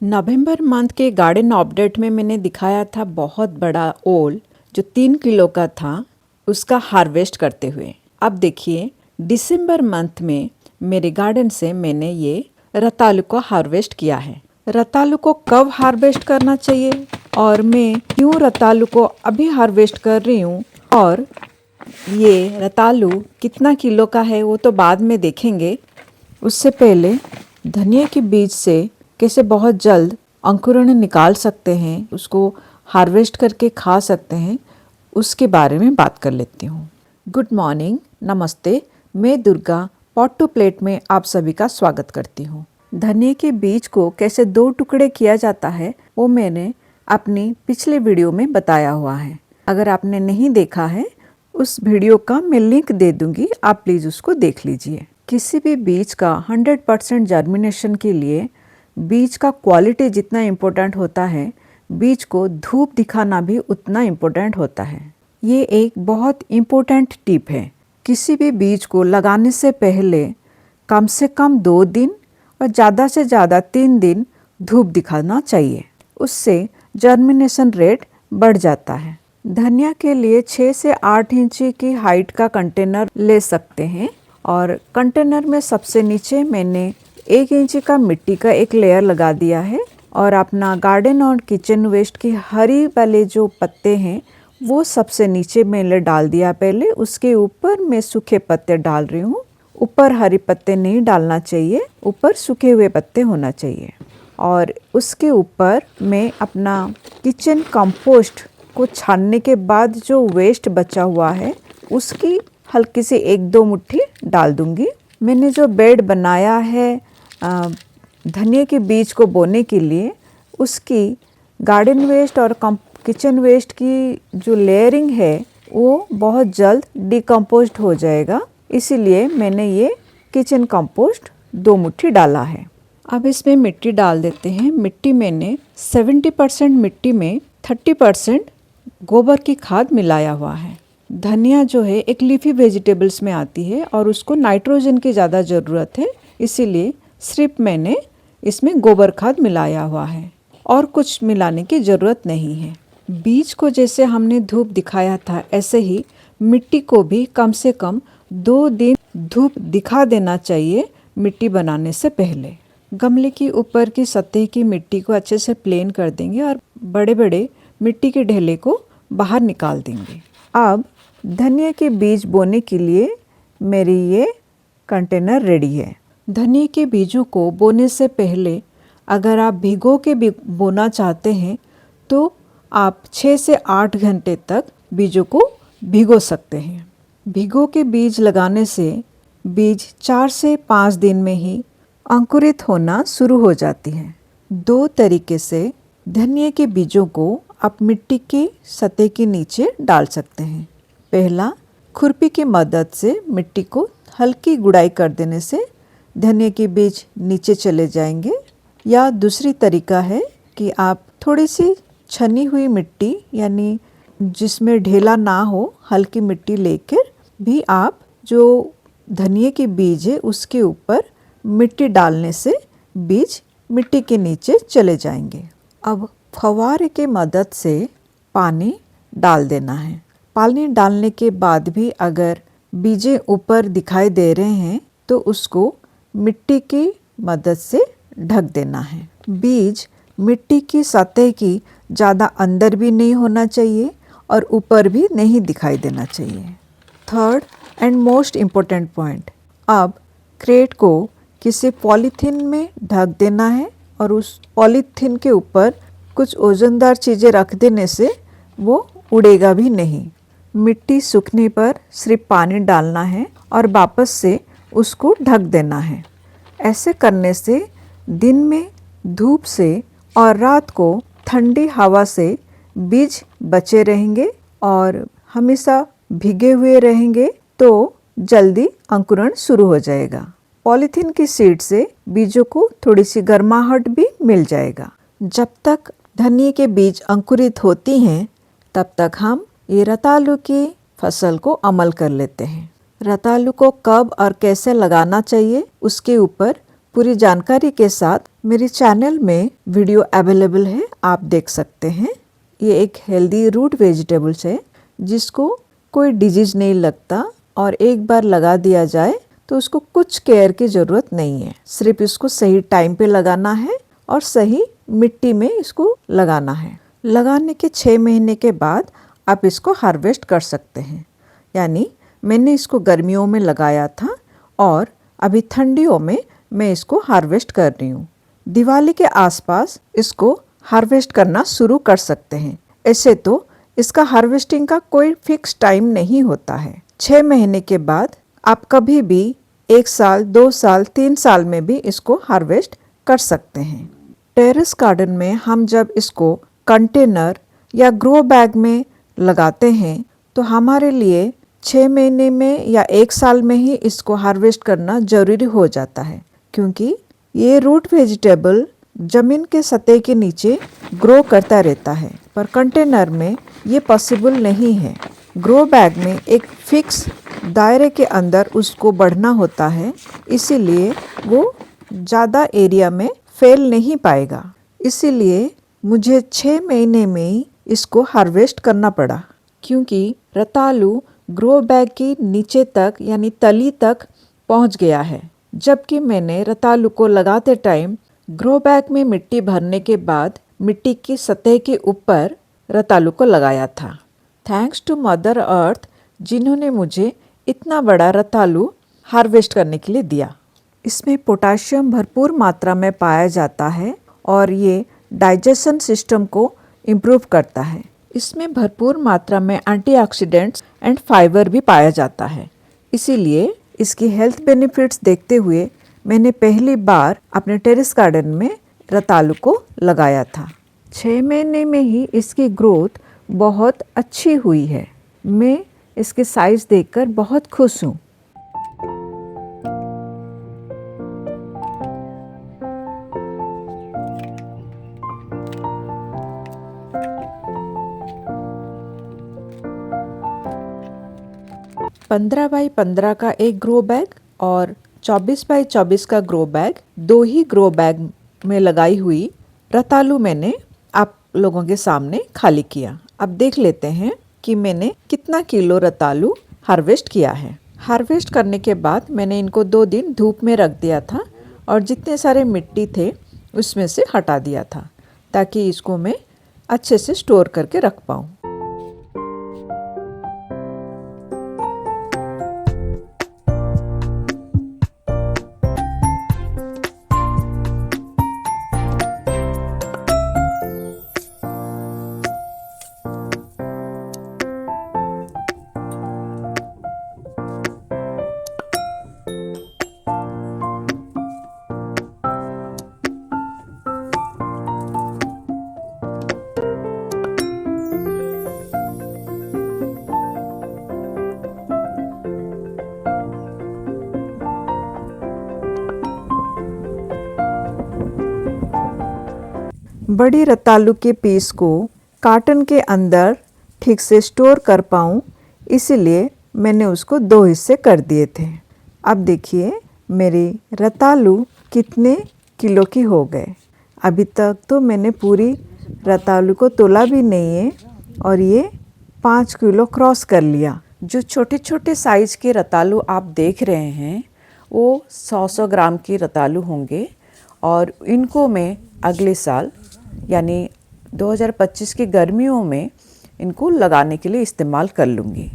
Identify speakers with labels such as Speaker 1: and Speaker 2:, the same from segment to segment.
Speaker 1: नवंबर month के garden update में मैंने दिखाया था बहुत बड़ा ओल जो 3 किलो का था, उसका हार्वेस्ट करते हुए। अब देखिए दिसंबर मंथ में मेरे गार्डन से मैंने ये रतालू को हार्वेस्ट किया है। रतालू को कब हार्वेस्ट करना चाहिए और मैं क्यों रतालू को अभी हार्वेस्ट कर रही हूँ और ये रतालू कितना किलो का है वो तो बाद में देखेंगे। उससे पहले धनिया के बीज से कैसे बहुत जल्द अंकुरण निकाल सकते हैं, उसको हार्वेस्ट करके खा सकते हैं, उसके बारे में बात कर लेती हूँ। गुड मॉर्निंग, नमस्ते। मैं दुर्गा पॉट टू प्लेट में आप सभी का स्वागत करती हूँ। धनिया के बीज को कैसे 2 टुकड़े किया जाता है वो मैंने अपनी पिछले वीडियो में बताया हुआ है। अगर आपने नहीं देखा है उस वीडियो का मैं लिंक दे दूंगी, आप प्लीज़ उसको देख लीजिए। किसी भी बीज का 100% जर्मिनेशन के लिए बीज का क्वालिटी जितना इम्पोर्टेंट होता है, बीज को धूप दिखाना भी उतना इम्पोर्टेंट होता है। ये एक बहुत इम्पोर्टेंट टिप है। किसी भी बीज को लगाने से पहले कम से कम 2 दिन और ज़्यादा से ज़्यादा 3 दिन धूप दिखाना चाहिए, उससे जर्मिनेशन रेट बढ़ जाता है। धनिया के लिए 6 से 8 इंच की हाइट का कंटेनर ले सकते हैं और कंटेनर में सबसे नीचे मैंने 1 इंच का मिट्टी का एक लेयर लगा दिया है और अपना गार्डन और किचन वेस्ट की हरी वाले जो पत्ते हैं वो सबसे नीचे मैंने डाल दिया पहले। उसके ऊपर मैं सूखे पत्ते डाल रही हूँ। ऊपर हरी पत्ते नहीं डालना चाहिए, ऊपर सूखे हुए पत्ते होना चाहिए। और उसके ऊपर मैं अपना किचन कंपोस्ट को छानने के बाद जो वेस्ट बचा हुआ है उसकी हल्की सी 1-2 मुट्ठी डाल दूंगी। मैंने जो बेड बनाया है धनिया के बीज को बोने के लिए, उसकी गार्डन वेस्ट और किचन वेस्ट की जो लेयरिंग है वो बहुत जल्द डिकम्पोस्ट हो जाएगा, इसीलिए मैंने ये किचन कंपोस्ट 2 मुट्ठी डाला है। अब इसमें मिट्टी डाल देते हैं। मिट्टी मैंने 70% मिट्टी में 30% गोबर की खाद मिलाया हुआ है। धनिया जो है एक लीफी वेजिटेबल्स में आती है और उसको नाइट्रोजन की ज़्यादा ज़रूरत है, इसीलिए सिर्फ मैंने इसमें गोबर खाद मिलाया हुआ है और कुछ मिलाने की ज़रूरत नहीं है। बीज को जैसे हमने धूप दिखाया था ऐसे ही मिट्टी को भी कम से कम 2 दिन धूप दिखा देना चाहिए मिट्टी बनाने से पहले। गमले की ऊपर की सतह की मिट्टी को अच्छे से प्लेन कर देंगे और बड़े बड़े मिट्टी के ढेले को बाहर निकाल देंगे। अब धनिया के बीज बोने के लिए मेरी ये कंटेनर रेडी है। धनिया के बीजों को बोने से पहले अगर आप भिगो के बोना चाहते हैं तो आप 6 से 8 घंटे तक बीजों को भिगो सकते हैं। भिगो के बीज लगाने से बीज 4 से 5 दिन में ही अंकुरित होना शुरू हो जाती है। 2 तरीके से धनिया के बीजों को आप मिट्टी की सतह के नीचे डाल सकते हैं। पहला, खुरपी की मदद से मिट्टी को हल्की गुड़ाई कर देने से धनिया के बीज नीचे चले जाएंगे, या दूसरी तरीका है कि आप थोड़ी सी छनी हुई मिट्टी यानी जिसमें ढेला ना हो हल्की मिट्टी लेकर भी आप जो धनिया के बीज है उसके ऊपर मिट्टी डालने से बीज मिट्टी के नीचे चले जाएंगे। अब फव्वारे के मदद से पानी डाल देना है। पानी डालने के बाद भी अगर बीजें ऊपर दिखाई दे रहे हैं तो उसको मिट्टी की मदद से ढक देना है। बीज मिट्टी की सतह की ज़्यादा अंदर भी नहीं होना चाहिए और ऊपर भी नहीं दिखाई देना चाहिए। Third and most important point, अब क्रेट को किसी पॉलीथीन में ढक देना है और उस पॉलीथीन के ऊपर कुछ वजनदार चीज़ें रख देने से वो उड़ेगा भी नहीं। मिट्टी सूखने पर सिर्फ पानी डालना है और वापस से उसको ढक देना है। ऐसे करने से दिन में धूप से और रात को ठंडी हवा से बीज बचे रहेंगे और हमेशा भीगे हुए रहेंगे तो जल्दी अंकुरण शुरू हो जाएगा। पॉलीथीन की सीड से बीजों को थोड़ी सी गर्माहट भी मिल जाएगा। जब तक धनिया के बीज अंकुरित होती हैं तब तक हम ये रतालू की फसल को अमल कर लेते हैं। रतालू को कब और कैसे लगाना चाहिए उसके ऊपर पूरी जानकारी के साथ मेरे चैनल में वीडियो अवेलेबल है, आप देख सकते हैं। ये एक हेल्दी रूट वेजिटेबल्स है जिसको कोई डिजीज नहीं लगता और एक बार लगा दिया जाए तो उसको कुछ केयर की ज़रूरत नहीं है। सिर्फ इसको सही टाइम पे लगाना है और सही मिट्टी में इसको लगाना है। लगाने के 6 महीने के बाद आप इसको हार्वेस्ट कर सकते हैं। यानी मैंने इसको गर्मियों में लगाया था और अभी ठंडियों में मैं इसको हार्वेस्ट कर रही हूँ। दिवाली के आसपास इसको हार्वेस्ट करना शुरू कर सकते हैं। ऐसे तो इसका हार्वेस्टिंग का कोई फिक्स टाइम नहीं होता है। 6 महीने के बाद आप कभी भी 1 साल, 2 साल, 3 साल में भी इसको हार्वेस्ट कर सकते हैं। टेरेस गार्डन में हम जब इसको कंटेनर या ग्रो बैग में लगाते हैं तो हमारे लिए 6 महीने में या 1 साल में ही इसको हार्वेस्ट करना जरूरी हो जाता है, क्योंकि ये रूट वेजिटेबल जमीन के सतह के नीचे ग्रो करता रहता है, पर कंटेनर में ये पॉसिबल नहीं है। ग्रो बैग में एक फिक्स दायरे के अंदर उसको बढ़ना होता है, इसीलिए वो ज़्यादा एरिया में फैल नहीं पाएगा। इसीलिए मुझे 6 महीने में ही इसको हार्वेस्ट करना पड़ा, क्योंकि रतालू ग्रो बैग के नीचे तक यानी तली तक पहुंच गया है। जबकि मैंने रतालू को लगाते टाइम ग्रो बैग में मिट्टी भरने के बाद मिट्टी की सतह के ऊपर रतालू को लगाया था। थैंक्स टू मदर अर्थ जिन्होंने मुझे इतना बड़ा रतालू हार्वेस्ट करने के लिए दिया। इसमें पोटाशियम भरपूर मात्रा में पाया जाता है और ये डाइजेशन सिस्टम को इम्प्रूव करता है। इसमें भरपूर मात्रा में एंटीऑक्सीडेंट्स एंड फाइबर भी पाया जाता है। इसीलिए इसकी हेल्थ बेनिफिट्स देखते हुए मैंने पहली बार अपने टेरेस गार्डन में रतालू को लगाया था। 6 महीने में ही इसकी ग्रोथ बहुत अच्छी हुई है। मैं इसके साइज देखकर बहुत खुश हूँ। पंद्रह बाई 15 का एक ग्रो बैग और 24 बाई 24 का ग्रो बैग, 2 ही ग्रो बैग में लगाई हुई रतालू मैंने आप लोगों के सामने खाली किया। अब देख लेते हैं कि मैंने कितना किलो रतालू हार्वेस्ट किया है। हार्वेस्ट करने के बाद मैंने इनको 2 दिन धूप में रख दिया था और जितने सारे मिट्टी थे उसमें से हटा दिया था, ताकि इसको मैं अच्छे से स्टोर करके रख पाऊँ। बड़ी रतालू के पीस को कार्टन के अंदर ठीक से स्टोर कर पाऊँ, इसीलिए मैंने उसको 2 हिस्से कर दिए थे। अब देखिए मेरी रतालू कितने किलो की हो गए। अभी तक तो मैंने पूरी रतालू को तोला भी नहीं है और ये 5 किलो क्रॉस कर लिया। जो छोटे छोटे साइज़ के रतालू आप देख रहे हैं वो 100 ग्राम की रतालू होंगे और इनको मैं अगले साल यानी 2025 की गर्मियों में इनको लगाने के लिए इस्तेमाल कर लूँगी।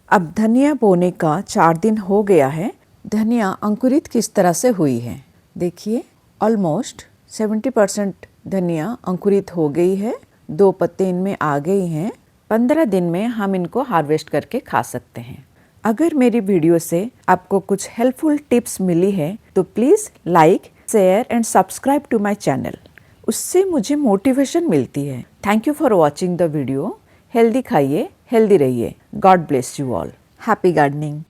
Speaker 1: अब धनिया बोने का 4 दिन हो गया है। धनिया अंकुरित किस तरह से हुई है देखिए, ऑलमोस्ट 70% धनिया अंकुरित हो गई है। 2 पत्ते इनमें आ गई हैं। 15 दिन में हम इनको हार्वेस्ट करके खा सकते हैं। अगर मेरी वीडियो से आपको कुछ हेल्पफुल टिप्स मिली है तो please like, share and subscribe to my channel. उससे मुझे मोटिवेशन मिलती है। Thank you for watching the video. Healthy खाइए, हेल्दी रहिए। God bless you all. Happy gardening.